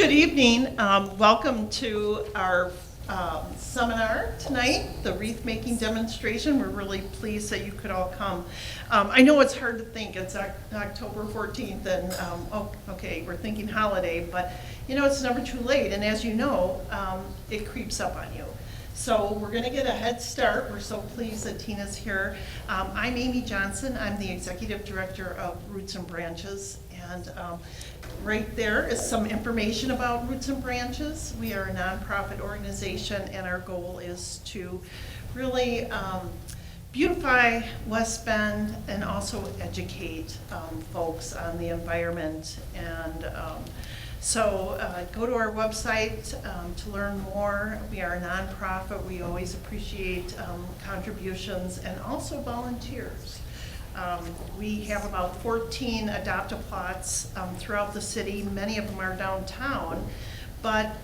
Good evening. Welcome to our seminar tonight, the wreath making demonstration. We're really pleased that you could all come. I know it's hard to think it's October 14th and okay, we're thinking holiday, but you know, it's never too late, and as you know, it creeps up on you. So we're going to get a head start. We're so pleased that Tina's here. I'm Amy Johnson. I'm the Executive Director of Roots and Branches, and right there is some information about Roots and Branches. We are a nonprofit organization, and our goal is to really beautify West Bend and also educate folks on the environment. And so go to our website to learn more. We are a nonprofit. We always appreciate contributions and also volunteers. We have about 14 adopt-a-plots throughout the city. Many of them are downtown, but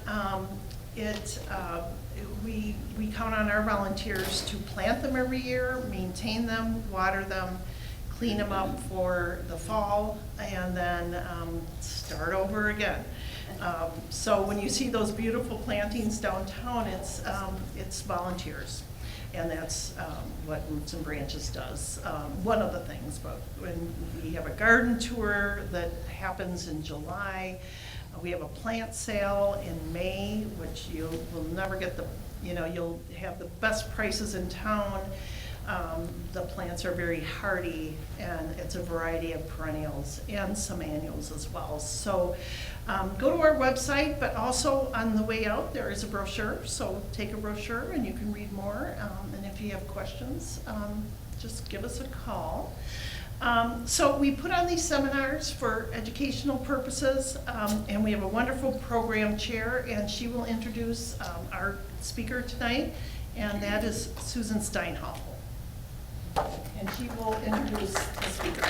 we count on our volunteers to plant them every year, maintain them, water them, clean them up for the fall, and then start over again. So when you see those beautiful plantings downtown, it's volunteers. And that's what Roots and Branches does. One of the things, but when we have a garden tour that happens in July, we have a plant sale in May, which you will never get you'll have the best prices in town. The plants are very hardy, and it's a variety of perennials and some annuals as well. So go to our website, but also on the way out there is a brochure. So take a brochure and you can read more. And if you have questions, just give us a call. So we put on these seminars for educational purposes, and we have a wonderful program chair, and she will introduce our speaker tonight, and that is Susan Steinhall. And she will introduce the speaker.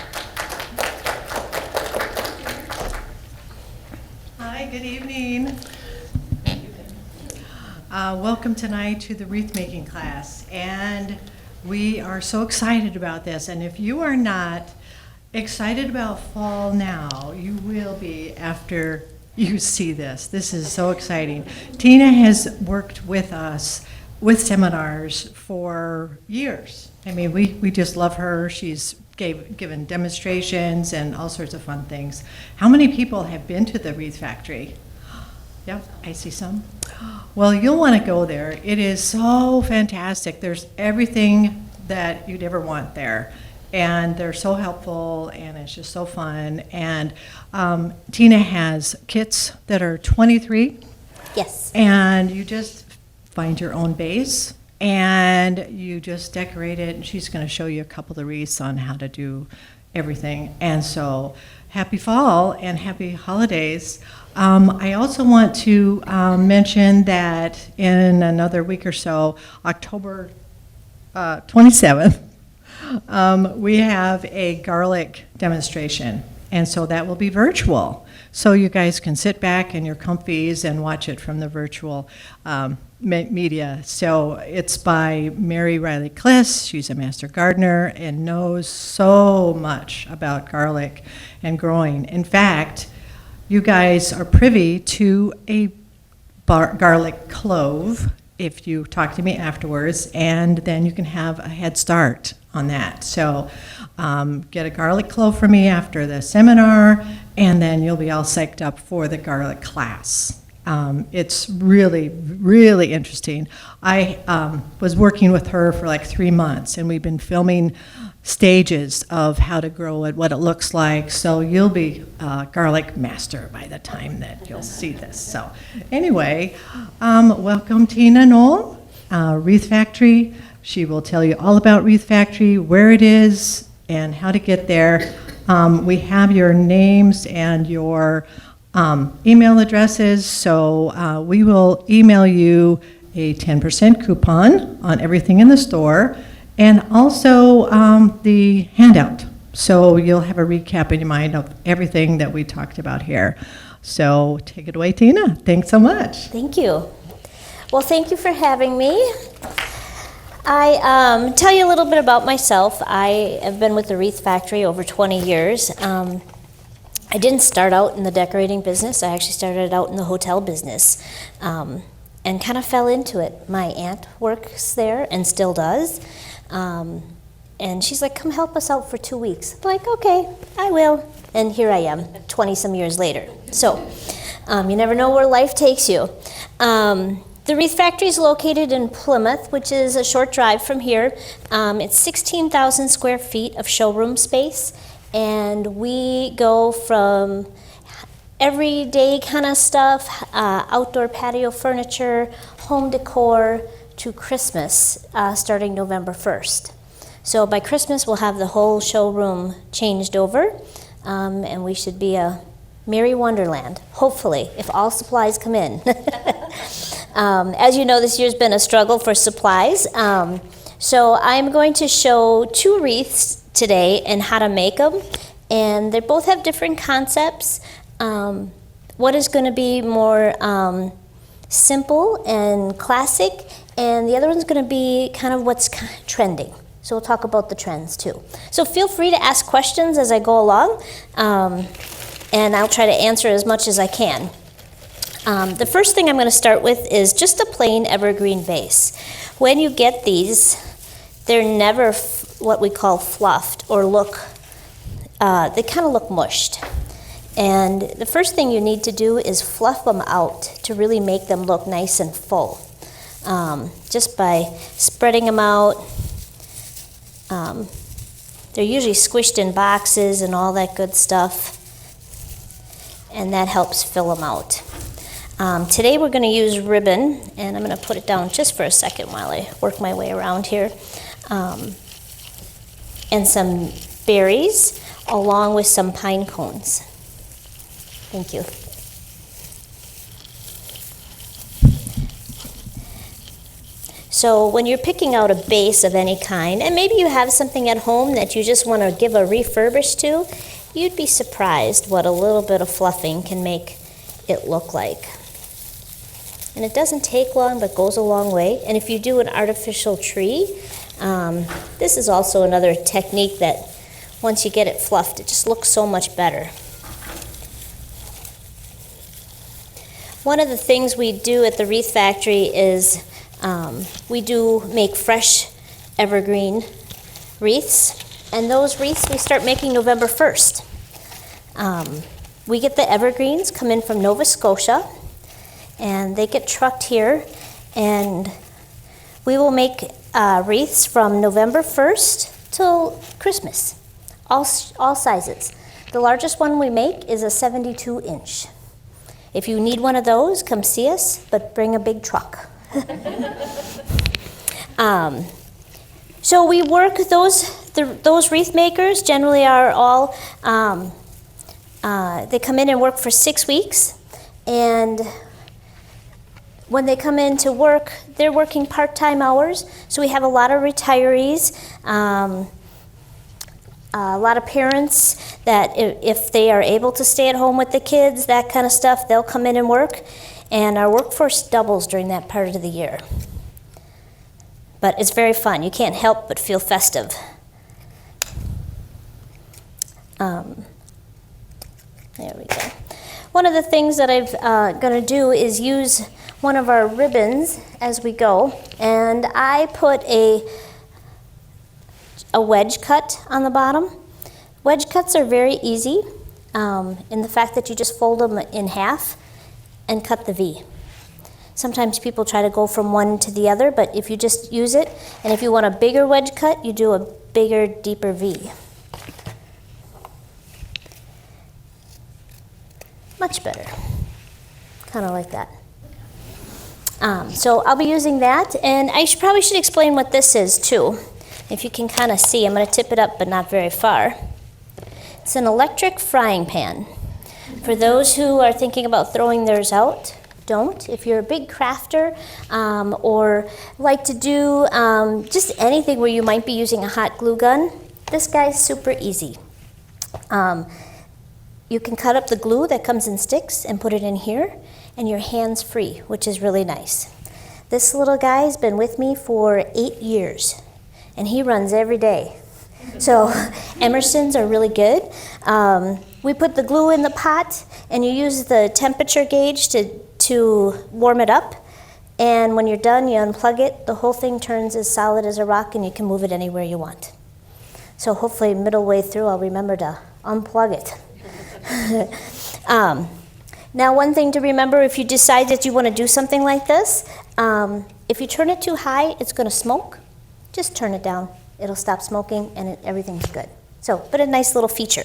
Hi, good evening. Welcome tonight to the wreath making class, and we are so excited about this. And if you are not excited about fall now, you will be after you see this. This is so exciting. Tina has worked with us with seminars for years. I mean, we just love her. She's given demonstrations and all sorts of fun things. How many people have been to the Wreath Factory? Yep, I see some. Well, you'll want to go there. It is so fantastic. There's everything that you'd ever want there. And they're so helpful, and it's just so fun. And Tina has kits that are 23. Yes. And you just find your own base, and you just decorate it, and she's going to show you a couple of wreaths on how to do everything. And so happy fall and happy holidays. I also want to mention that in another week or so, October 27th, we have a garlic demonstration, and so that will be virtual. So you guys can sit back in your comfies and watch it from the virtual media. So it's by Mary Riley Kliss. She's a master gardener and knows so much about garlic and growing. In fact, you guys are privy to a garlic clove if you talk to me afterwards, and then you can have a head start on that. So get a garlic clove from me after the seminar, and then you'll be all psyched up for the garlic class. It's really, really interesting. I was working with her for like 3 months, and we've been filming stages of how to grow it, what it looks like. So you'll be a garlic master by the time that you'll see this. So anyway, welcome Tina Knoll, Wreath Factory. She will tell you all about Wreath Factory, where it is, and how to get there. We have your names and your email addresses, so we will email you a 10% coupon on everything in the store, and also the handout. So you'll have a recap in your mind of everything that we talked about here. So take it away, Tina. Thanks so much. Thank you. Well, thank you for having me. I tell you a little bit about myself. I have been with the Wreath Factory over 20 years. I didn't start out in the decorating business. I actually started out in the hotel business, and kind of fell into it. My aunt works there and still does. And she's like, come help us out for 2 weeks. I'm like, okay, I will. And here I am, 20-some years later. So you never know where life takes you. The Wreath Factory is located in Plymouth, which is a short drive from here. It's 16,000 square feet of showroom space. And we go from everyday kind of stuff, outdoor patio furniture, home decor, to Christmas, starting November 1st. So by Christmas, we'll have the whole showroom changed over, and we should be a merry wonderland, hopefully, if all supplies come in. As you know, this year's been a struggle for supplies. So I'm going to show 2 wreaths today and how to make them, and they both have different concepts. One is going to be more simple and classic, and the other one's going to be kind of what's trending. So we'll talk about the trends too. So feel free to ask questions as I go along, and I'll try to answer as much as I can. The first thing I'm going to start with is just a plain evergreen vase. When you get these, they're never what we call fluffed or they kind of look mushed. And the first thing you need to do is fluff them out to really make them look nice and full. Just by spreading them out. They're usually squished in boxes and all that good stuff, and that helps fill them out. Today we're going to use ribbon, and I'm going to put it down just for a second while I work my way around here, and some berries along with some pine cones. Thank you. So when you're picking out a base of any kind, and maybe you have something at home that you just want to give a refurbish to, you'd be surprised what a little bit of fluffing can make it look like. And it doesn't take long, but goes a long way. And if you do an artificial tree, this is also another technique that once you get it fluffed, it just looks so much better. One of the things we do at the Wreath Factory is we do make fresh evergreen wreaths, and those wreaths we start making November 1st. We get the evergreens, come in from Nova Scotia, and they get trucked here, and we will make wreaths from November 1st till Christmas, all sizes. The largest one we make is a 72-inch. If you need one of those, come see us, but bring a big truck. So we work those wreath makers generally are all, they come in and work for 6 weeks, and when they come in to work, they're working part-time hours, so we have a lot of retirees, a lot of parents that if they are able to stay at home with the kids, that kind of stuff, they'll come in and work, and our workforce doubles during that part of the year. But it's very fun. You can't help but feel festive. There we go. One of the things that I'm going to do is use one of our ribbons as we go, and I put a wedge cut on the bottom. Wedge cuts are very easy in the fact that you just fold them in half and cut the V. Sometimes people try to go from one to the other, but if you just use it, and if you want a bigger wedge cut, you do a bigger, deeper V. Much better. Kind of like that. So I'll be using that, and I probably should explain what this is too. If you can kind of see, I'm going to tip it up, but not very far. It's an electric frying pan. For those who are thinking about throwing theirs out, don't. If you're a big crafter or like to do just anything where you might be using a hot glue gun, this guy's super easy. You can cut up the glue that comes in sticks and put it in here, and you're hands-free, which is really nice. This little guy's been with me for 8 years, and he runs every day. So Emerson's are really good. We put the glue in the pot, and you use the temperature gauge to warm it up. And when you're done, you unplug it. The whole thing turns as solid as a rock, and you can move it anywhere you want. So hopefully, middle way through, I'll remember to unplug it. Now, one thing to remember, if you decide that you want to do something like this, if you turn it too high, it's going to smoke. Just turn it down. It'll stop smoking, and everything's good. So, but a nice little feature.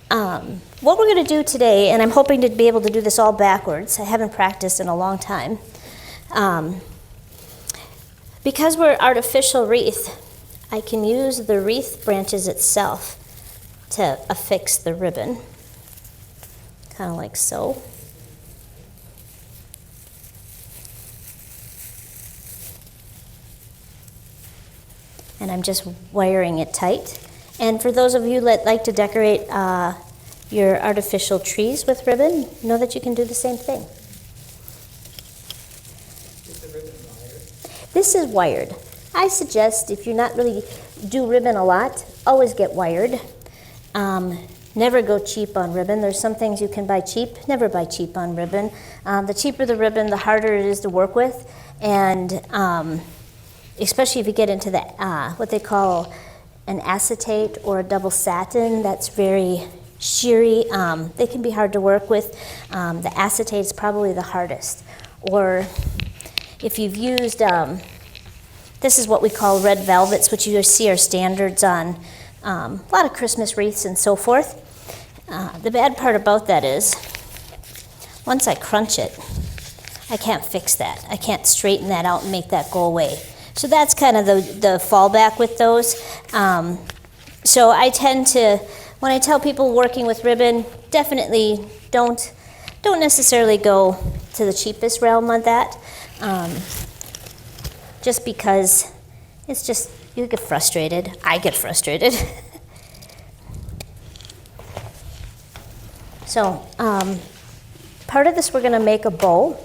What we're going to do today, and I'm hoping to be able to do this all backwards. I haven't practiced in a long time. Because we're artificial wreath, I can use the wreath branches itself to affix the ribbon, kind of like so. And I'm just wiring it tight. And for those of you that like to decorate your artificial trees with ribbon, know that you can do the same thing. Is the ribbon wired? This is wired. I suggest if you're not really do ribbon a lot, always get wired. Never go cheap on ribbon. There's some things you can buy cheap. Never buy cheap on ribbon. The cheaper the ribbon, the harder it is to work with. And especially if you get into the what they call an acetate or a double satin, that's very sheery. They can be hard to work with. The acetate is probably the hardest. Or if you've used, this is what we call red velvets, which you see are standards on a lot of Christmas wreaths and so forth. The bad part about that is, once I crunch it, I can't fix that. I can't straighten that out and make that go away. So that's kind of the fallback with those. So I tend to, when I tell people working with ribbon, definitely don't necessarily go to the cheapest realm on that. Just because it's just, you get frustrated. I get frustrated. So part of this, we're going to make a bow.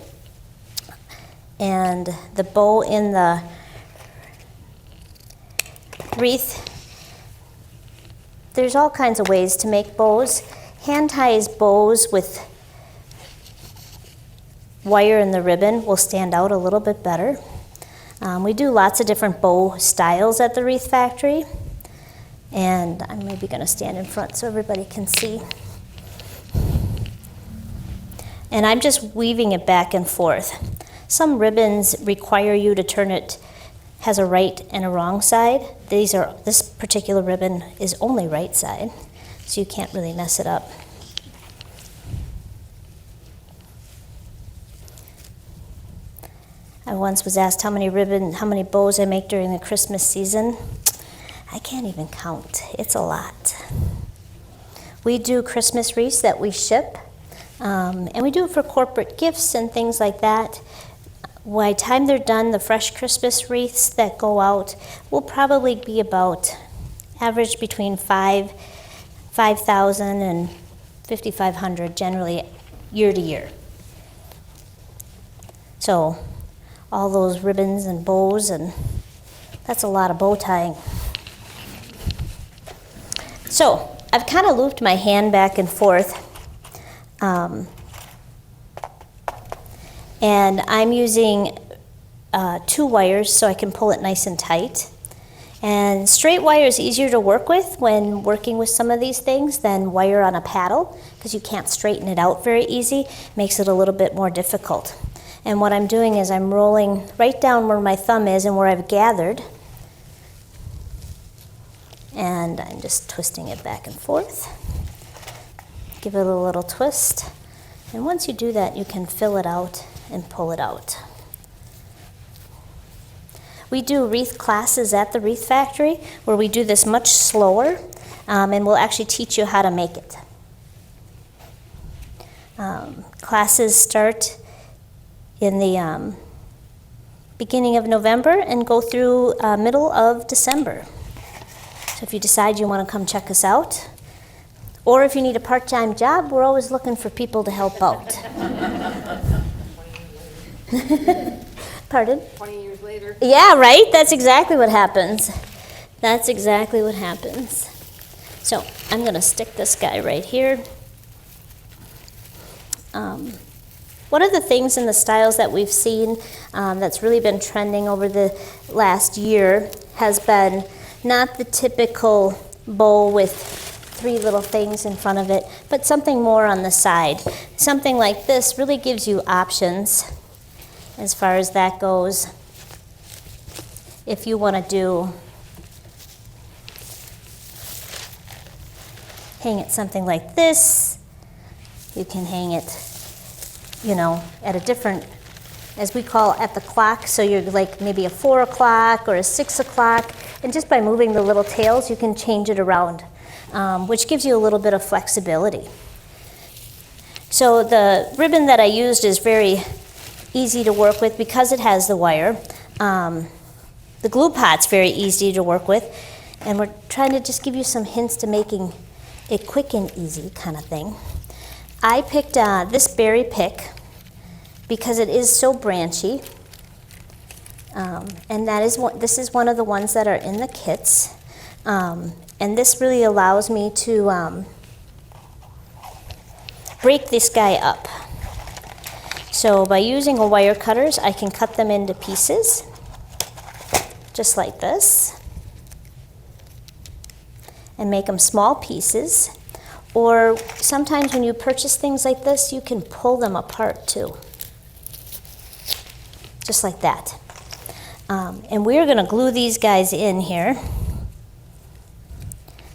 And the bow in the wreath, there's all kinds of ways to make bows. Hand ties bows with wire in the ribbon will stand out a little bit better. We do lots of different bow styles at the Wreath Factory. And I'm maybe going to stand in front so everybody can see. And I'm just weaving it back and forth. Some ribbons require you to turn it, has a right and a wrong side. This particular ribbon is only right side, so you can't really mess it up. I once was asked how many bows I make during the Christmas season. I can't even count. It's a lot. We do Christmas wreaths that we ship, and we do it for corporate gifts and things like that. By the time they're done, the fresh Christmas wreaths that go out will probably be about average between 5,000 and 5,500 generally year to year. So all those ribbons and bows, and that's a lot of bow tying. So I've kind of looped my hand back and forth. And I'm using 2 wires so I can pull it nice and tight. And straight wire is easier to work with when working with some of these things than wire on a paddle, because you can't straighten it out very easy. Makes it a little bit more difficult. And what I'm doing is I'm rolling right down where my thumb is and where I've gathered. And I'm just twisting it back and forth. Give it a little twist. And once you do that, you can fill it out and pull it out. We do wreath classes at the Wreath Factory where we do this much slower, and we'll actually teach you how to make it. Classes start in the beginning of November and go through middle of December. So if you decide you want to come check us out, or if you need a part-time job, we're always looking for people to help out. Pardon? 20 years later. Yeah, right? That's exactly what happens. That's exactly what happens. So I'm going to stick this guy right here. One of the things in the styles that we've seen that's really been trending over the last year has been not the typical bow with 3 little things in front of it, but something more on the side. Something like this really gives you options as far as that goes. If you want to hang it something like this, you can hang it, at a different, as we call at the clock, so you're like maybe a 4 o'clock or a 6 o'clock, and just by moving the little tails, you can change it around, which gives you a little bit of flexibility. So the ribbon that I used is very easy to work with because it has the wire. The glue pot's very easy to work with, and we're trying to just give you some hints to making it quick and easy kind of thing. I picked this berry pick because it is so branchy, and this is one of the ones that are in the kits, and this really allows me to break this guy up. So by using a wire cutters, I can cut them into pieces, just like this, and make them small pieces. Or sometimes when you purchase things like this, you can pull them apart too, just like that. And we're going to glue these guys in here.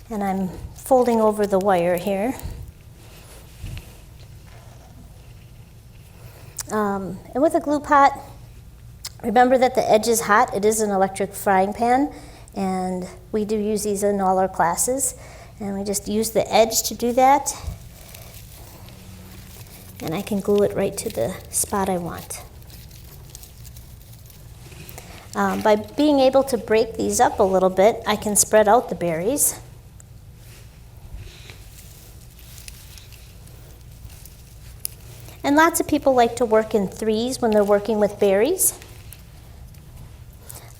And I'm folding over the wire here. And with a glue pot, remember that the edge is hot. It is an electric frying pan, and we do use these in all our classes. And we just use the edge to do that. And I can glue it right to the spot I want. By being able to break these up a little bit, I can spread out the berries. And lots of people like to work in 3s when they're working with berries.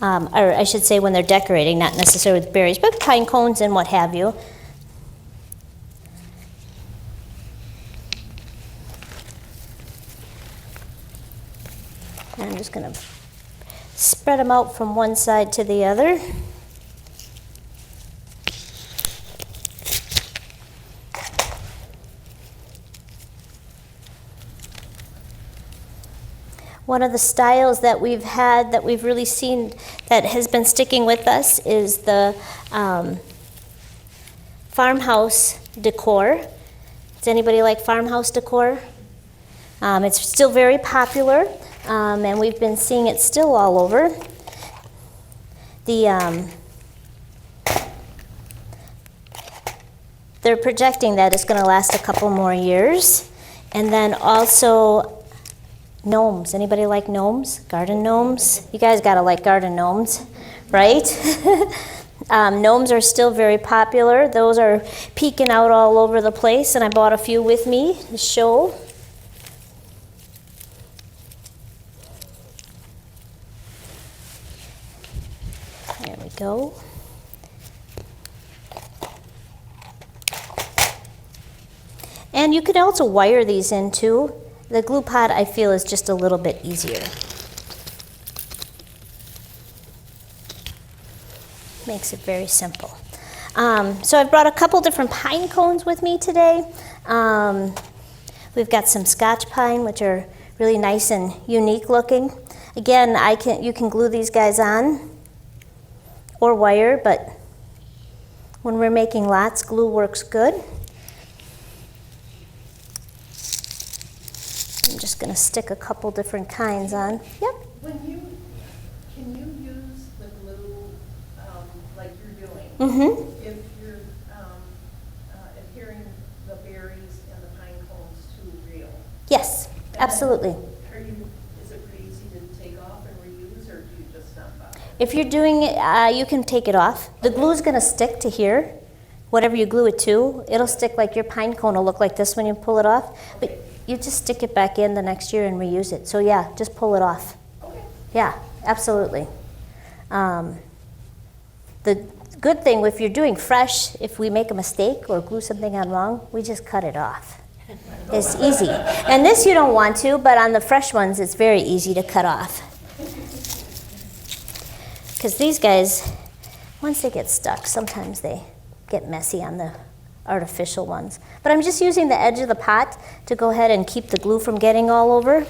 Or I should say when they're decorating, not necessarily with berries, but pine cones and what have you. And I'm just going to spread them out from one side to the other. One of the styles that we've had, that we've really seen, that has been sticking with us is the farmhouse decor. Does anybody like farmhouse decor? It's still very popular, and we've been seeing it still all over. They're projecting that it's going to last a couple more years. And then also gnomes. Anybody like gnomes? Garden gnomes? You guys gotta like garden gnomes, right? Gnomes are still very popular. Those are peeking out all over the place, and I bought a few with me to show. There we go. And you could also wire these in too. The glue pot, I feel, is just a little bit easier. Makes it very simple. So I've brought a couple different pine cones with me today. We've got some Scotch pine, which are really nice and unique looking. Again, you can glue these guys on or wire, but when we're making lots, glue works good. I'm just going to stick a couple different kinds on. Yep. Can you use the glue like you're doing? Mm-hmm. If you're adhering the berries and the pine cones to real? Yes, absolutely. Is it pretty easy to take off and reuse, or do you just not bother? If you're doing it, you can take it off. The glue is going to stick to here. Whatever you glue it to, it'll stick. Like your pine cone will look like this when you pull it off. But you just stick it back in the next year and reuse it. So yeah, just pull it off. Okay. Yeah, absolutely. The Good thing, if you're doing fresh, if we make a mistake or glue something on wrong, we just cut it off. It's easy. And this you don't want to, but on the fresh ones, it's very easy to cut off. Because these guys, once they get stuck, sometimes they get messy on the artificial ones. But I'm just using the edge of the pot to go ahead and keep the glue from getting all over.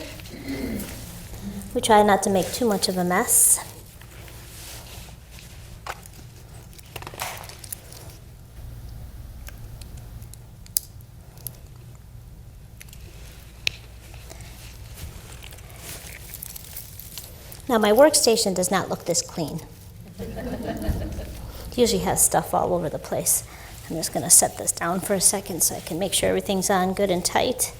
We try not to make too much of a mess. Now my workstation does not look this clean. It usually has stuff all over the place. I'm just going to set this down for a second so I can make sure everything's on good and tight.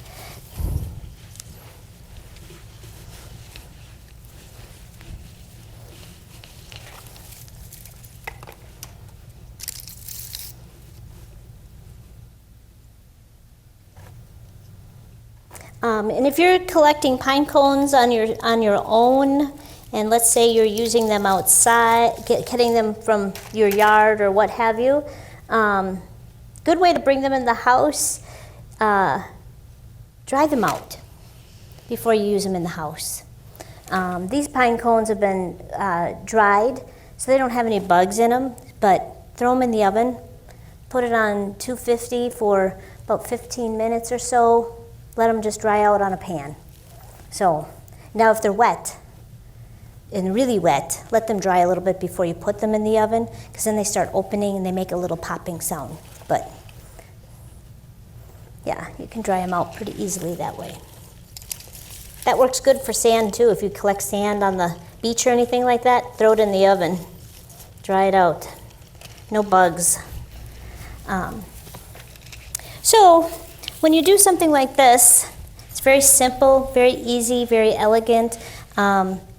And if you're collecting pine cones on your own, and let's say you're using them outside, getting them from your yard or what have you, good way to bring them in the house, dry them out before you use them in the house. These pine cones have been dried, so they don't have any bugs in them, but throw them in the oven, put it on 250 for about 15 minutes or so, let them just dry out on a pan. So now if they're wet, and really wet, let them dry a little bit before you put them in the oven, because then they start opening and they make a little popping sound. But yeah, you can dry them out pretty easily that way. That works good for sand too. If you collect sand on the beach or anything like that, throw it in the oven, dry it out. No bugs. So when you do something like this, it's very simple, very easy, very elegant.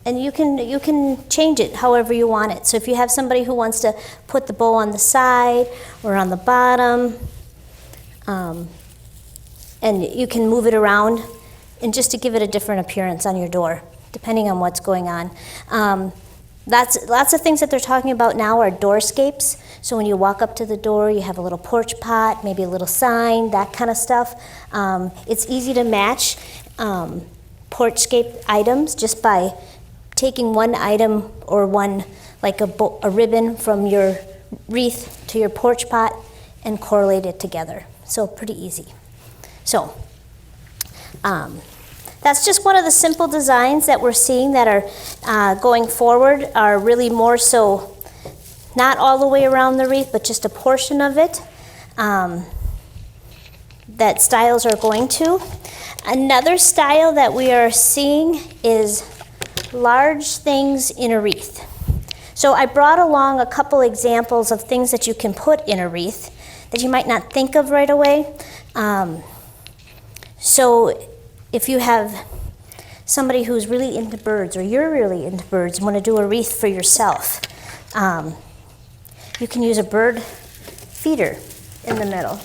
And you can change it however you want it. So if you have somebody who wants to put the bow on the side or on the bottom, and you can move it around, and just to give it a different appearance on your door, depending on what's going on. Lots of things that they're talking about now are doorscapes. So when you walk up to the door, you have a little porch pot, maybe a little sign, that kind of stuff. It's easy to match porchscape items just by taking one item or one, like a ribbon from your wreath to your porch pot and correlate it together. So pretty easy. So that's just one of the simple designs that we're seeing that are going forward, are really more so not all the way around the wreath, but just a portion of it that styles are going to. Another style that we are seeing is large things in a wreath. So I brought along a couple examples of things that you can put in a wreath that you might not think of right away. So if you have somebody who's really into birds, or you're really into birds and want to do a wreath for yourself, you can use a bird feeder in the middle.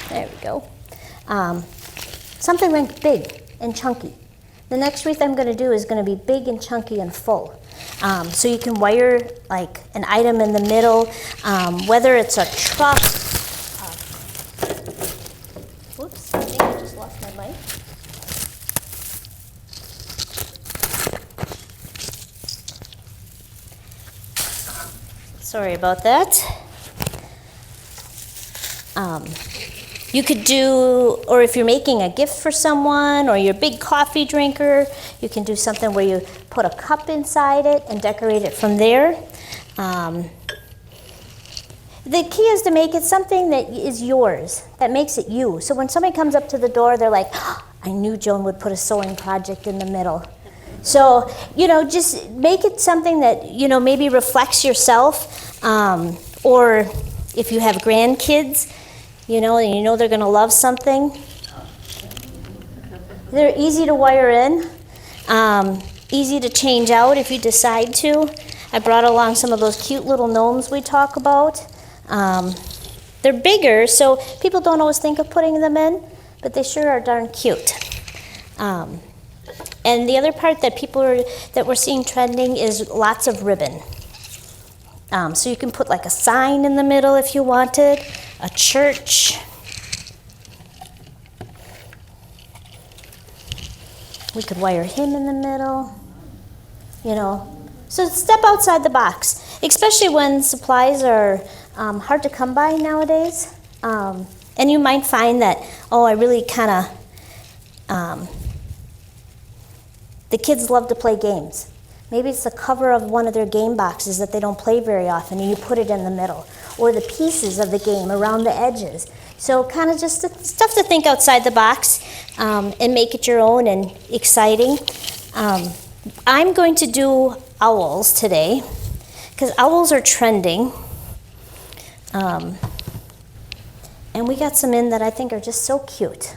There we go. Something like big and chunky. The next wreath I'm going to do is going to be big and chunky and full. So you can wire like an item in the middle, whether it's a truck. Whoops, I think I just lost my mic. Sorry about that. You could do, or if you're making a gift for someone, or you're a big coffee drinker, you can do something where you put a cup inside it and decorate it from there. The key is to make it something that is yours, that makes it you. So when somebody comes up to the door, they're like, oh, I knew Joan would put a sewing project in the middle. So, just make it something that, maybe reflects yourself, or if you have grandkids, and they're going to love something. They're easy to wire in, easy to change out if you decide to. I brought along some of those cute little gnomes we talk about. They're bigger, so people don't always think of putting them in, but they sure are darn cute. And the other part that that we're seeing trending is lots of ribbon. So you can put like a sign in the middle if you wanted, a church. We could wire him in the middle, you know. So step outside the box, especially when supplies are hard to come by nowadays. And you might find that, oh, I really kind of, the kids love to play games. Maybe it's the cover of one of their game boxes that they don't play very often, and you put it in the middle, or the pieces of the game around the edges. So kind of just stuff to think outside the box and make it your own and exciting. I'm going to do owls today because owls are trending. And we got some in that I think are just so cute.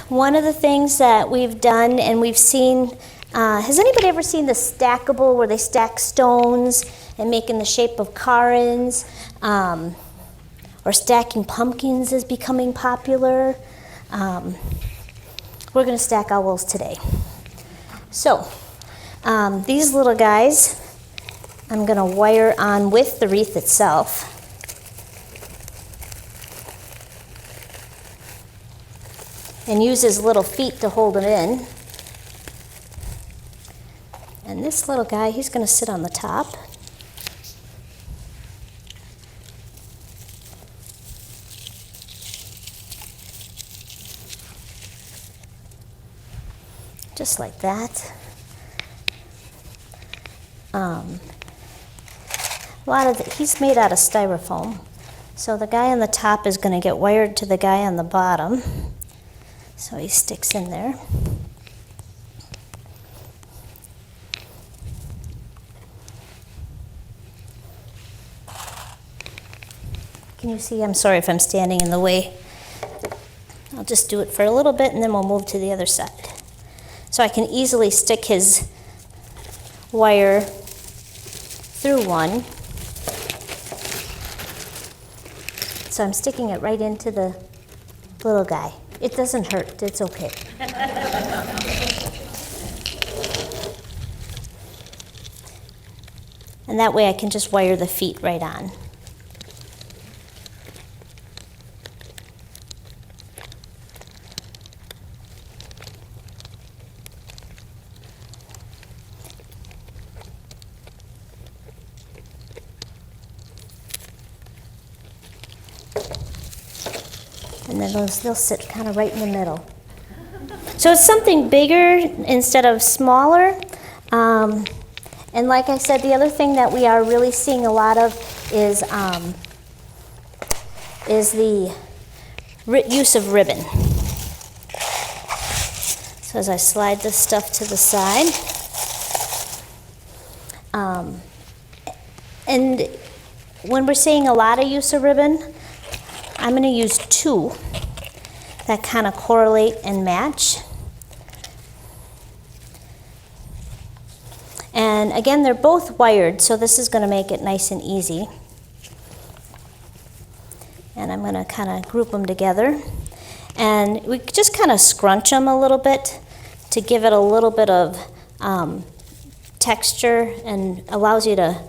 One of the things that we've done and we've seen, has anybody ever seen the stackable where they stack stones and make in the shape of carons? Or stacking pumpkins is becoming popular. We're going to stack owls today. So these little guys, I'm going to wire on with the wreath itself. And use his little feet to hold him in. And this little guy, he's going to sit on the top. Just like that. He's made out of styrofoam. So the guy on the top is going to get wired to the guy on the bottom. So he sticks in there. Can you see? I'm sorry if I'm standing in the way. I'll just do it for a little bit and then we'll move to the other side. So I can easily stick his wire through one. So I'm sticking it right into the little guy. It doesn't hurt, it's okay. And that way I can just wire the feet right on. And then they'll sit kind of right in the middle. So it's something bigger instead of smaller. And like I said, the other thing that we are really seeing a lot of is the use of ribbon. So as I slide this stuff to the side. And when we're seeing a lot of use of ribbon, I'm going to use two that kind of correlate and match. And again, they're both wired, so this is going to make it nice and easy. And I'm going to kind of group them together. And we just kind of scrunch them a little bit to give it a little bit of texture and allows you to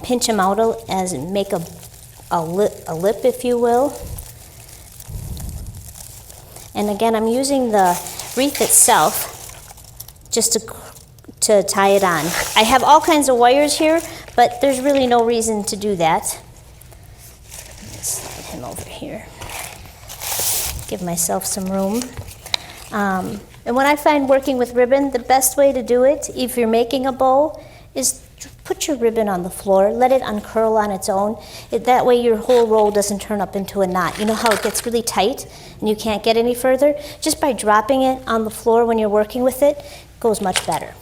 pinch them out as make a lip, if you will. And again, I'm using the wreath itself just to tie it on. I have all kinds of wires here, but there's really no reason to do that. Slide him over here. Give myself some room. And when I find working with ribbon, the best way to do it, if you're making a bow, is put your ribbon on the floor, let it uncurl on its own. That way your whole roll doesn't turn up into a knot. You know how it gets really tight and you can't get any further? Just by dropping it on the floor when you're working with it, it goes much better.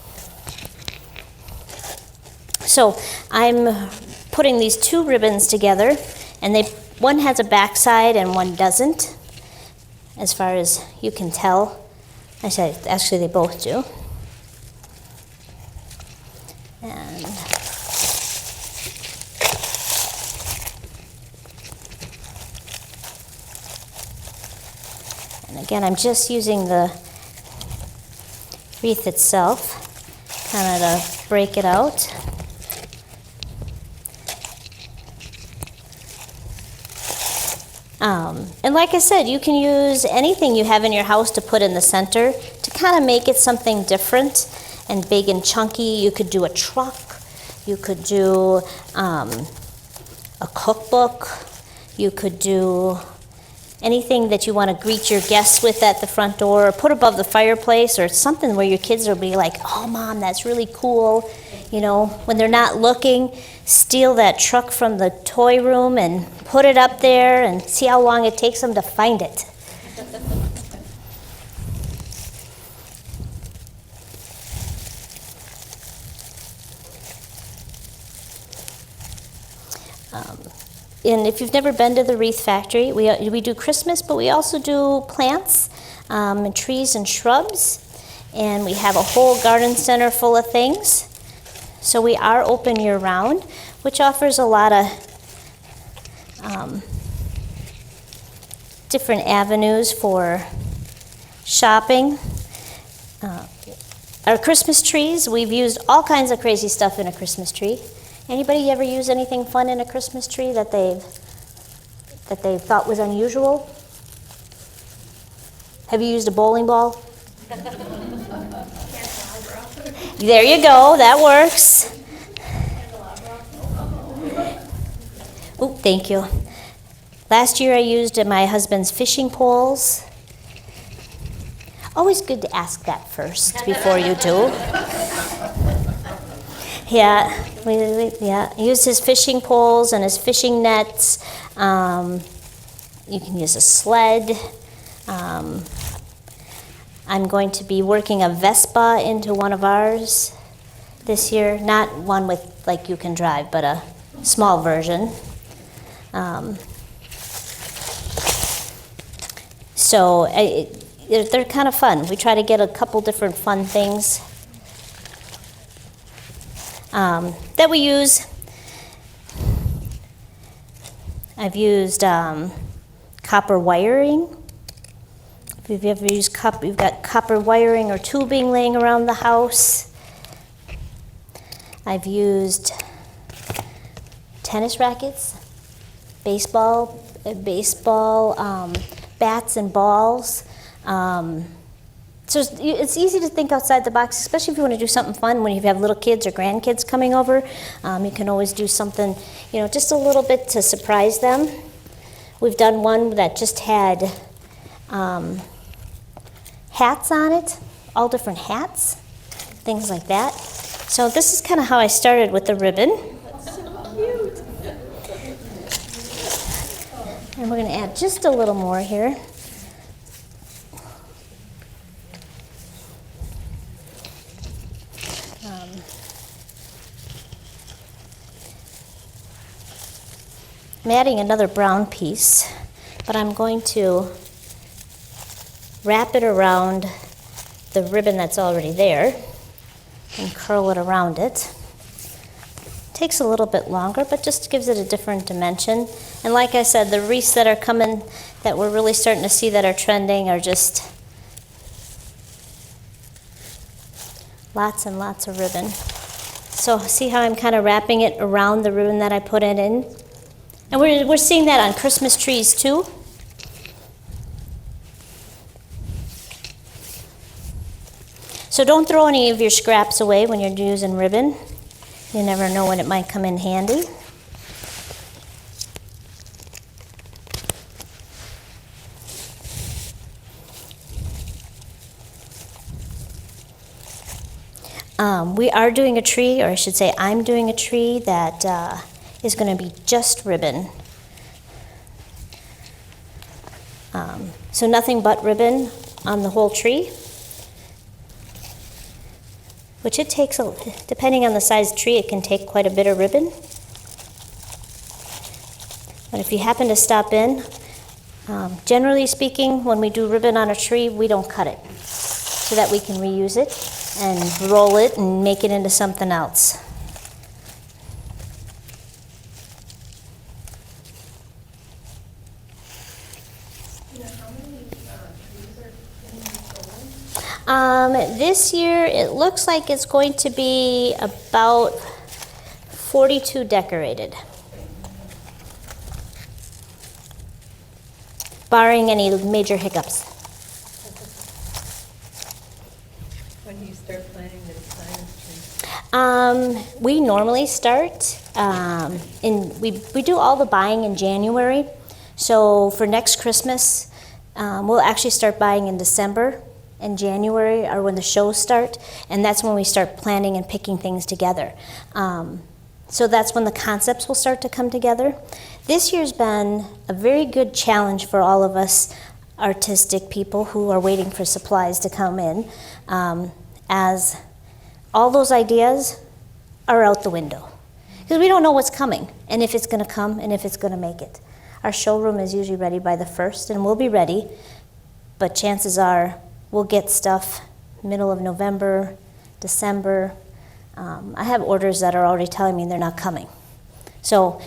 So I'm putting these two ribbons together, and one has a backside and one doesn't, as far as you can tell. Actually, they both do. And Again, I'm just using the wreath itself, kind of to break it out. And like I said, you can use anything you have in your house to put in the center to kind of make it something different and big and chunky. You could do a truck, you could do a cookbook, you could do anything that you want to greet your guests with at the front door, or put above the fireplace, or something where your kids will be like, oh, Mom, that's really cool. You know, when they're not looking, steal that truck from the toy room and put it up there and see how long it takes them to find it. And if you've never been to the Wreath Factory, we do Christmas, but we also do plants and trees and shrubs. And we have a whole garden center full of things. So we are open year-round, which offers a lot of different avenues for shopping. Our Christmas trees, we've used all kinds of crazy stuff in a Christmas tree. Anybody ever use anything fun in a Christmas tree that they thought was unusual? Have you used a bowling ball? There you go, that works. Oh, thank you. Last year I used my husband's fishing poles. Always good to ask that first before you do. Yeah, used his fishing poles and his fishing nets. You can use a sled. I'm going to be working a Vespa into one of ours this year. Not one with, like, you can drive, but a small version. So they're kind of fun. We try to get a couple different fun things that we use. I've used copper wiring. If you've ever used you've got copper wiring or tubing laying around the house. I've used tennis rackets, baseball bats and balls. So it's easy to think outside the box, especially if you want to do something fun when you have little kids or grandkids coming over. You can always do something, just a little bit to surprise them. We've done one that just had hats on it, all different hats, things like that. So this is kind of how I started with the ribbon. That's so cute. And we're going to add just a little more here. I'm adding another brown piece, but I'm going to wrap it around the ribbon that's already there and curl it around it. Takes a little bit longer, but just gives it a different dimension. And like I said, the wreaths that are coming, that we're really starting to see that are trending, are just lots and lots of ribbon. So see how I'm kind of wrapping it around the ribbon that I put it in? And we're seeing that on Christmas trees too. So don't throw any of your scraps away when you're using ribbon. You never know when it might come in handy. We are doing a tree, or I should say I'm doing a tree that is going to be just ribbon. So nothing but ribbon on the whole tree, which it takes, depending on the size tree, it can take quite a bit of ribbon. But if you happen to stop in, generally speaking, when we do ribbon on a tree, we don't cut it, so that we can reuse it and roll it and make it into something else. How many trees are This year, it looks like it's going to be about 42 decorated, barring any major hiccups. When do you start planning the design of trees? We normally start, we do all the buying in January. So for next Christmas, we'll actually start buying in December and January are when the shows start, and that's when we start planning and picking things together. So that's when the concepts will start to come together. This year's been a very good challenge for all of us artistic people who are waiting for supplies to come in, as all those ideas are out the window. Because we don't know what's coming, and if it's going to come, and if it's going to make it. Our showroom is usually ready by the 1st, and we'll be ready, but chances are we'll get stuff middle of November, December. I have orders that are already telling me they're not coming. So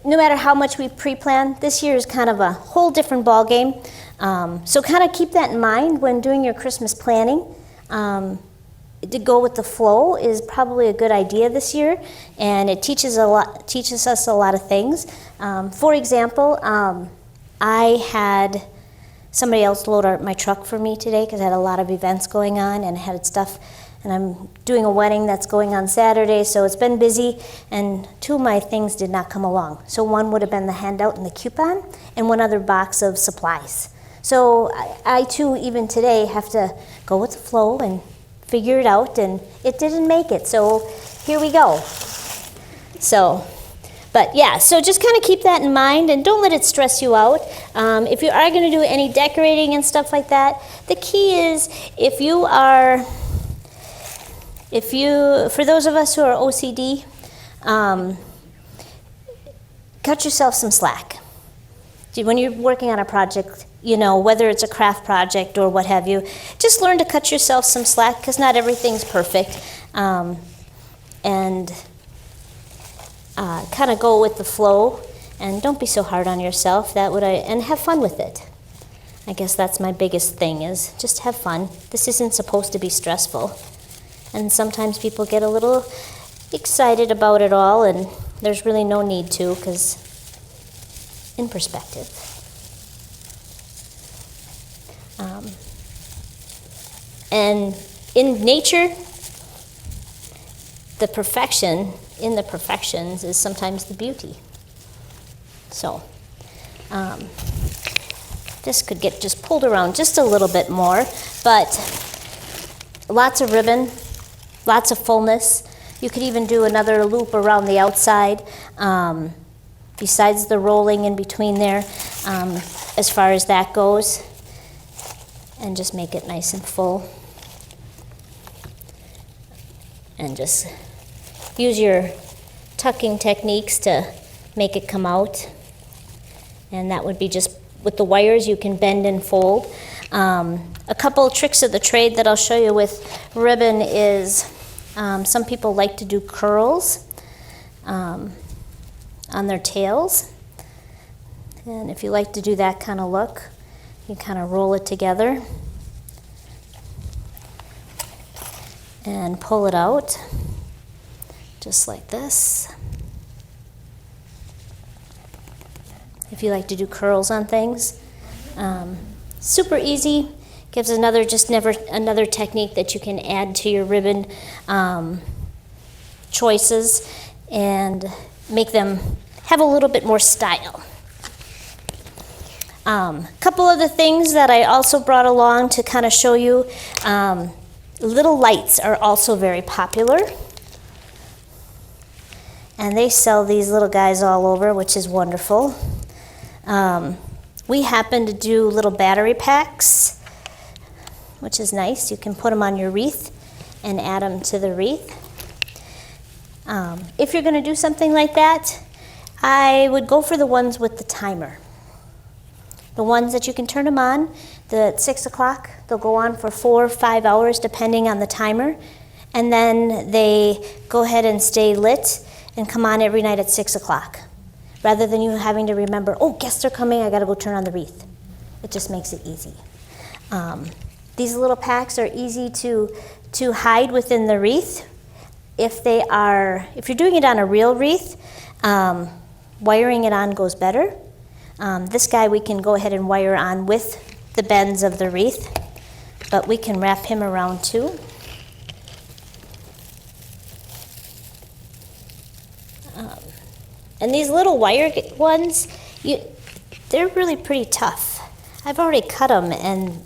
no matter how much we pre-plan, this year is kind of a whole different ballgame. So kind of keep that in mind when doing your Christmas planning. To go with the flow is probably a good idea this year, and it teaches us a lot of things. For example, I had somebody else load my truck for me today because I had a lot of events going on and had stuff, and I'm doing a wedding that's going on Saturday, so it's been busy, and 2 of my things did not come along. So one would have been the handout and the coupon, and 1 other box of supplies. So I too, even today, have to go with the flow and figure it out, and it didn't make it, so here we go. So, but yeah, so just kind of keep that in mind, and don't let it stress you out. If you are going to do any decorating and stuff like that, the key is for those of us who are OCD, cut yourself some slack. When you're working on a project, whether it's a craft project or what have you, just learn to cut yourself some slack because not everything's perfect. And kind of go with the flow and don't be so hard on yourself. And have fun with it. I guess that's my biggest thing is just have fun. This isn't supposed to be stressful. And sometimes people get a little excited about it all, and there's really no need to because in perspective. And in nature, the perfection in the perfections is sometimes the beauty. So this could get just pulled around just a little bit more, but lots of ribbon, lots of fullness. You could even do another loop around the outside. Besides the rolling in between there, as far as that goes, and just make it nice and full. And just use your tucking techniques to make it come out. And that would be just with the wires you can bend and fold. A couple of tricks of the trade that I'll show you with ribbon is some people like to do curls on their tails. And if you like to do that kind of look, you kind of roll it together and pull it out just like this. If you like to do curls on things, super easy. Gives another technique that you can add to your ribbon choices and make them have a little bit more style. Couple of the things that I also brought along to kind of show you, little lights are also very popular. And they sell these little guys all over, which is wonderful. We happen to do little battery packs, which is nice. You can put them on your wreath and add them to the wreath. If you're going to do something like that, I would go for the ones with the timer. The ones that you can turn them on at 6 o'clock. They'll go on for 4 or 5 hours depending on the timer. And then they go ahead and stay lit and come on every night at 6 o'clock. Rather than you having to remember, oh, guests are coming, I got to go turn on the wreath. It just makes it easy. These little packs are easy to hide within the wreath. If you're doing it on a real wreath, wiring it on goes better. This guy we can go ahead and wire on with the bends of the wreath, but we can wrap him around too. And these little wire ones, they're really pretty tough. I've already cut them, and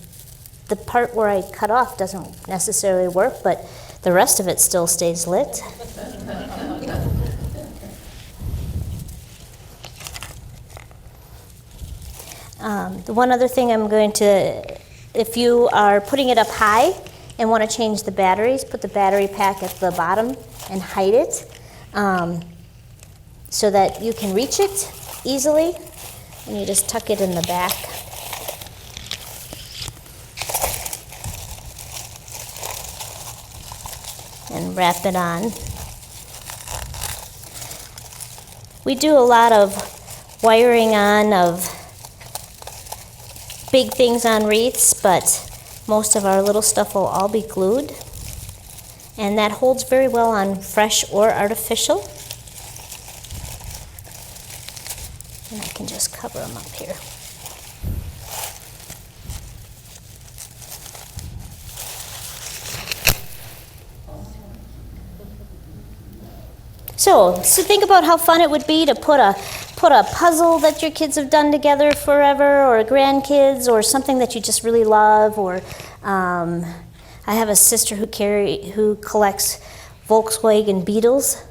the part where I cut off doesn't necessarily work, but the rest of it still stays lit. The one other thing I'm going to, if you are putting it up high and want to change the batteries, put the battery pack at the bottom and hide it so that you can reach it easily. And you just tuck it in the back. And wrap it on. We do a lot of wiring on of big things on wreaths, but most of our little stuff will all be glued. And that holds very well on fresh or artificial. And I can just cover them up here. So think about how fun it would be to put a puzzle that your kids have done together forever, or grandkids, or something that you just really love. Or I have a sister who collects Volkswagen Beetles,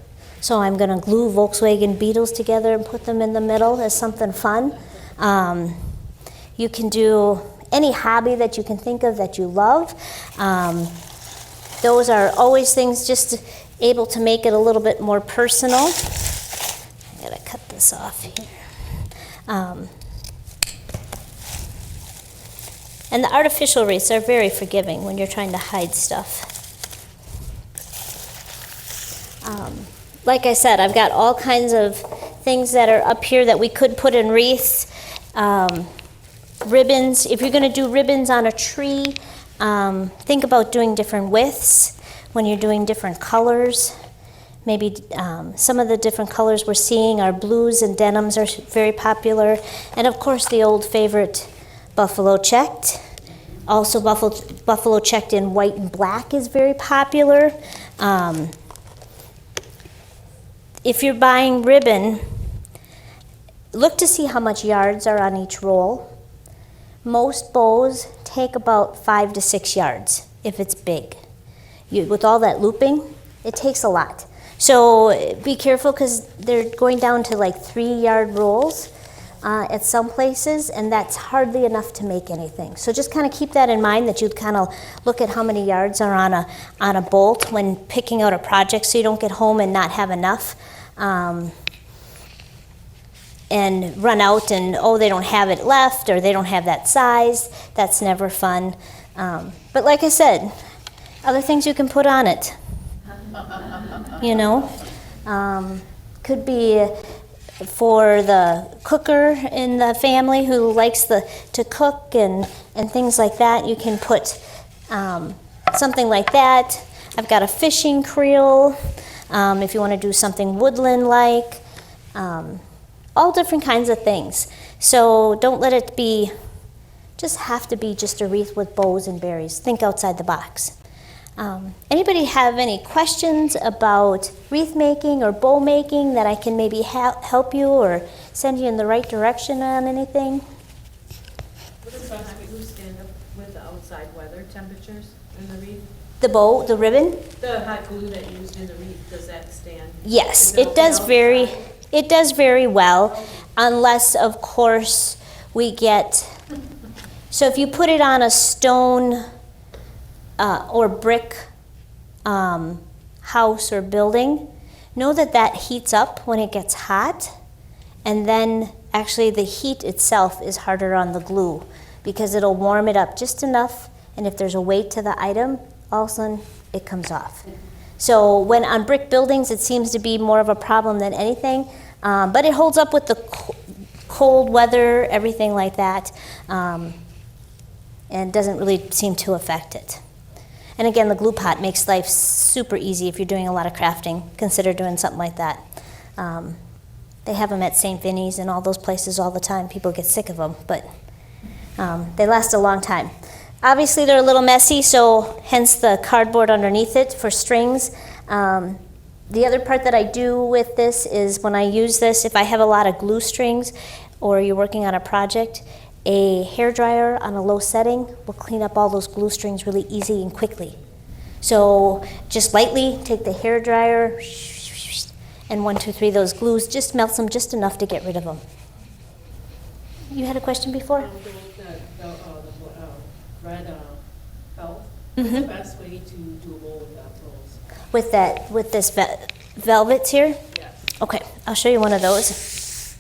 so I'm going to glue Volkswagen Beetles together and put them in the middle as something fun. You can do any hobby that you can think of that you love. Those are always things just able to make it a little bit more personal. I gotta cut this off here. And the artificial wreaths are very forgiving when you're trying to hide stuff. Like I said, I've got all kinds of things that are up here that we could put in wreaths. Ribbons, if you're gonna do ribbons on a tree, think about doing different widths when you're doing different colors. Maybe some of the different colors we're seeing are blues and denims are very popular. And of course the old favorite buffalo checked. Also buffalo checked in white and black is very popular. If you're buying ribbon, look to see how much yards are on each roll. Most bows take about 5 to 6 yards if it's big. With all that looping, it takes a lot. So be careful, because they're going down to like 3-yard rolls at some places, and that's hardly enough to make anything. So just kind of keep that in mind, that you kind of look at how many yards are on a bolt when picking out a project, so you don't get home and not have enough. And run out and, they don't have it left, or they don't have that size. That's never fun. But like I said, other things you can put on it. Could be for the cooker in the family who likes to cook and things like that. You can put something like that. I've got a fishing creel if you want to do something woodland-like. All different kinds of things. So don't let it have to be just a wreath with bows and berries. Think outside the box. Anybody have any questions about wreath making or bow making that I can maybe help you or send you in the right direction on anything? What about how you stand up with the outside weather temperatures in the wreath? The bow, the ribbon? The hot glue that you used in the wreath, does that stand? Yes, Is it does okay it does very well, unless of course we get, so if you put it on a stone or brick house or building, know that heats up when it gets hot, and then actually the heat itself is harder on the glue, because it'll warm it up just enough, and if there's a weight to the item, all of a sudden it comes off. So when on brick buildings, it seems to be more of a problem than anything, but it holds up with the cold weather, everything like that. and doesn't really seem to affect it. And again, the glue pot makes life super easy if you're doing a lot of crafting. Consider doing something like that. They have them at St. Vinny's and all those places all the time. People get sick of them, but they last a long time. Obviously, they're a little messy, so hence the cardboard underneath it for strings. The other part that I do with this is when I use this, if I have a lot of glue strings or you're working on a project, a hairdryer on a low setting will clean up all those glue strings really easy and quickly. So just lightly take the hairdryer and 1, 2, 3, those glues, just melts them just enough to get rid of them. You had a question before? The red felt. What's the best way to do a bowl without those? With this velvet here? Yes. Okay, I'll show you one of those.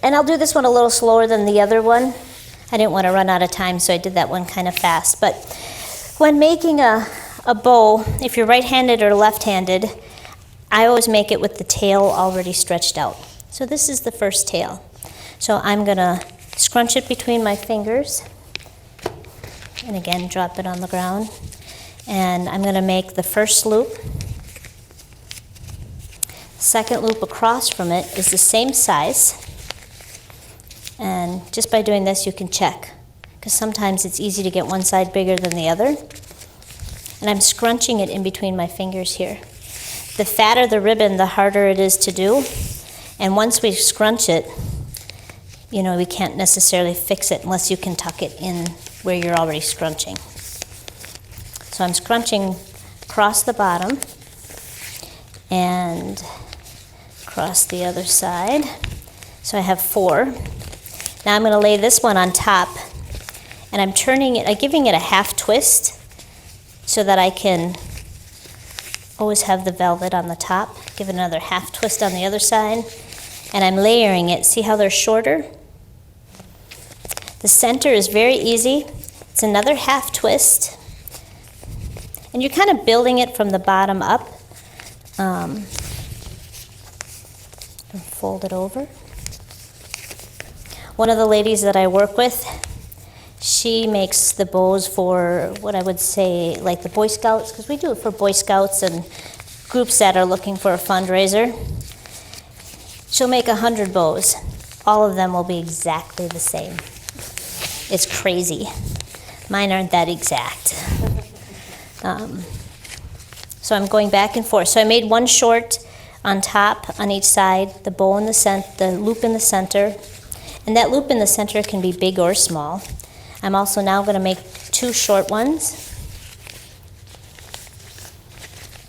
And I'll do this one a little slower than the other one. I didn't want to run out of time, so I did that one kind of fast. But when making a bow, if you're right-handed or left-handed, I always make it with the tail already stretched out. So this is the first tail. So I'm going to scrunch it between my fingers. And again, drop it on the ground. And I'm going to make the first loop. Second loop across from it is the same size. And just by doing this, you can check, because sometimes it's easy to get one side bigger than the other. And I'm scrunching it in between my fingers here. The fatter the ribbon, the harder it is to do. And once we scrunch it, we can't necessarily fix it unless you can tuck it in where you're already scrunching. So I'm scrunching across the bottom and across the other side. So I have 4. Now I'm going to lay this one on top, and I'm turning it, I'm giving it a half twist so that I can always have the velvet on the top. Give it another half twist on the other side, and I'm layering it. See how they're shorter? The center is very easy. It's another half twist, and you're kind of building it from the bottom up. And fold it over. One of the ladies that I work with, she makes the bows for what I would say like the Boy Scouts, because we do it for Boy Scouts and groups that are looking for a fundraiser. She'll make 100 bows. All of them will be exactly the same. It's crazy. Mine aren't that exact. So I'm going back and forth. So I made one short on top, on each side, the bow in the loop in the center. And that loop in the center can be big or small. I'm also now going to make 2 short ones.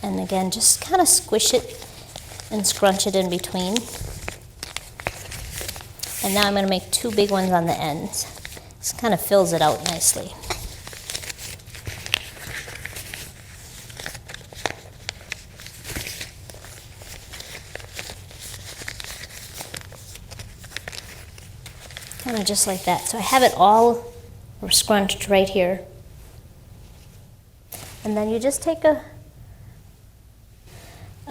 And again, just kind of squish it and scrunch it in between. And now I'm going to make 2 big ones on the ends. This kind of fills it out nicely. Kind of just like that. So I have it all scrunched right here. And then you just take a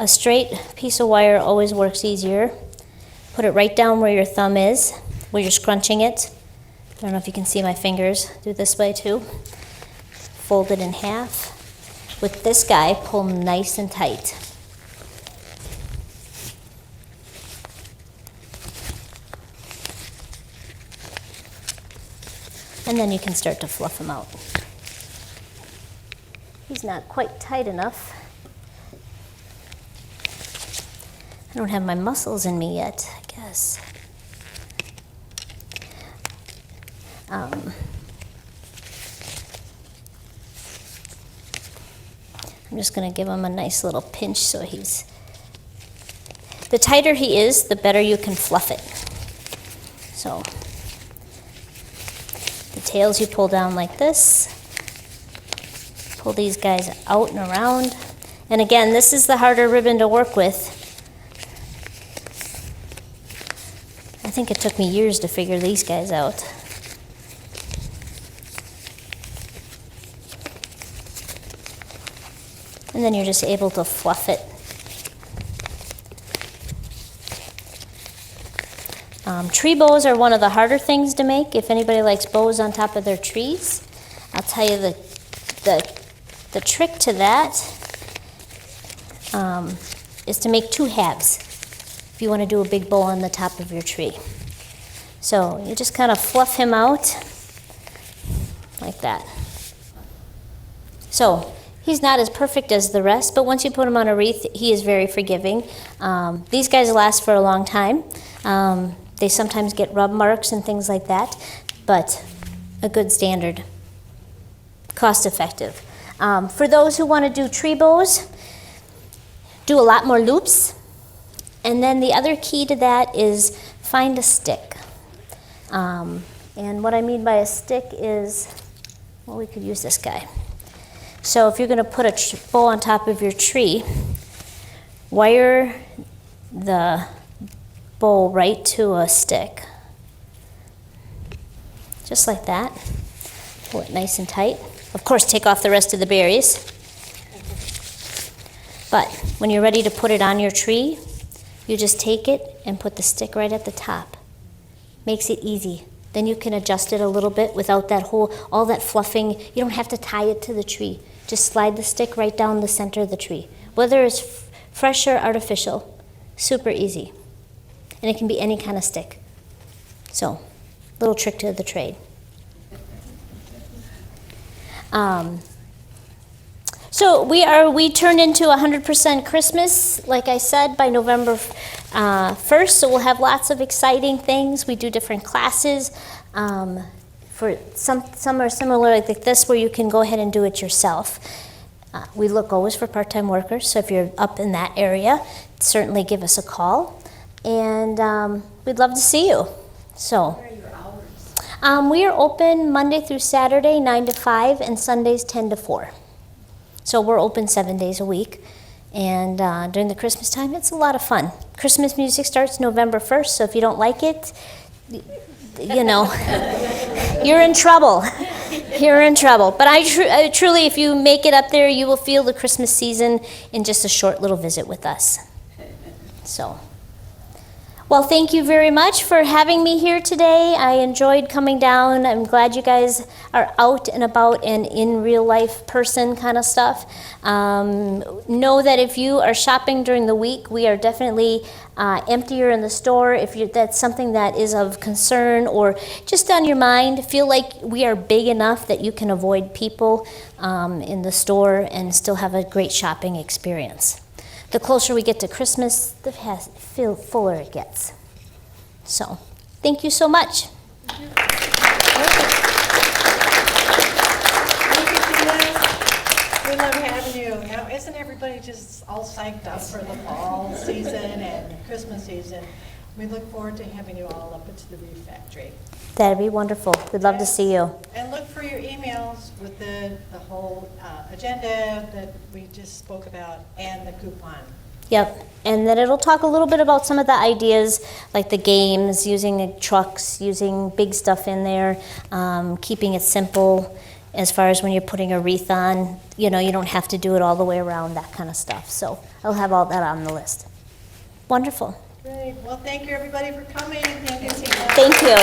straight piece of wire, always works easier. Put it right down where your thumb is, where you're scrunching it. I don't know if you can see my fingers. Do it this way too. Fold it in half. With this guy, pull nice and tight. And then you can start to fluff him out. He's not quite tight enough. I don't have my muscles in me yet, I guess. I'm just going to give him a nice little pinch so he's... The tighter he is, the better you can fluff it. So... The tails you pull down like this. Pull these guys out and around. And again, this is the harder ribbon to work with. I think it took me years to figure these guys out. And then you're just able to fluff it. Tree bows are one of the harder things to make. If anybody likes bows on top of their trees, I'll tell you the trick to that is to make two halves if you want to do a big bow on the top of your tree. So you just kind of fluff him out like that. So he's not as perfect as the rest, but once you put him on a wreath, he is very forgiving. These guys last for a long time. They sometimes get rub marks and things like that, but a good standard, cost effective. For those who want to do tree bows, do a lot more loops. And then the other key to that is find a stick. And what I mean by a stick is, well, we could use this guy. So if you're going to put a bow on top of your tree, wire the bow right to a stick. Just like that. Pull it nice and tight. Of course, take off the rest of the berries. But when you're ready to put it on your tree, you just take it and put the stick right at the top. Makes it easy. Then you can adjust it a little bit without all that fluffing. You don't have to tie it to the tree. Just slide the stick right down the center of the tree. Whether it's fresh or artificial, super easy. And it can be any kind of stick. So, little trick to the trade. So we turned into 100% Christmas, like I said, by November 1st. So we'll have lots of exciting things. We do different classes. For some are similar like this, where you can go ahead and do it yourself. We look always for part-time workers, so if you're up in that area, certainly give us a call. And we'd love to see you. So, What are your hours? we are open Monday through Saturday, 9 to 5, and Sundays, 10 to 4. So we're open 7 days a week. And during the Christmas time, it's a lot of fun. Christmas music starts November 1st, so if you don't like it, you know, you're in trouble. You're in trouble. But I truly, if you make it up there, you will feel the Christmas season in just a short little visit with us. So, well, thank you very much for having me here today. I enjoyed coming down. I'm glad you guys are out and about and in real life person kind of stuff. Know that if you are shopping during the week, we are definitely emptier in the store. If that's something that is of concern or just on your mind, feel like we are big enough that you can avoid people in the store and still have a great shopping experience. The closer we get to Christmas, the fuller it gets. So, thank you so much. Thank you, Tina. We love having you. Now, isn't everybody just all psyched up for the fall season and Christmas season? We look forward to having you all up at the Wreath Factory. That'd be wonderful. We'd love to see you. And look for your emails with the whole agenda that we just spoke about and the coupon. Yep, and then it'll talk a little bit about some of the ideas, like the games, using the trucks, using big stuff in there, keeping it simple as far as when you're putting a wreath on. You know, you don't have to do it all the way around, that kind of stuff. So I'll have all that on the list. Wonderful. Great. Well, thank you, everybody, for coming. Thank you, Tina. Thank you.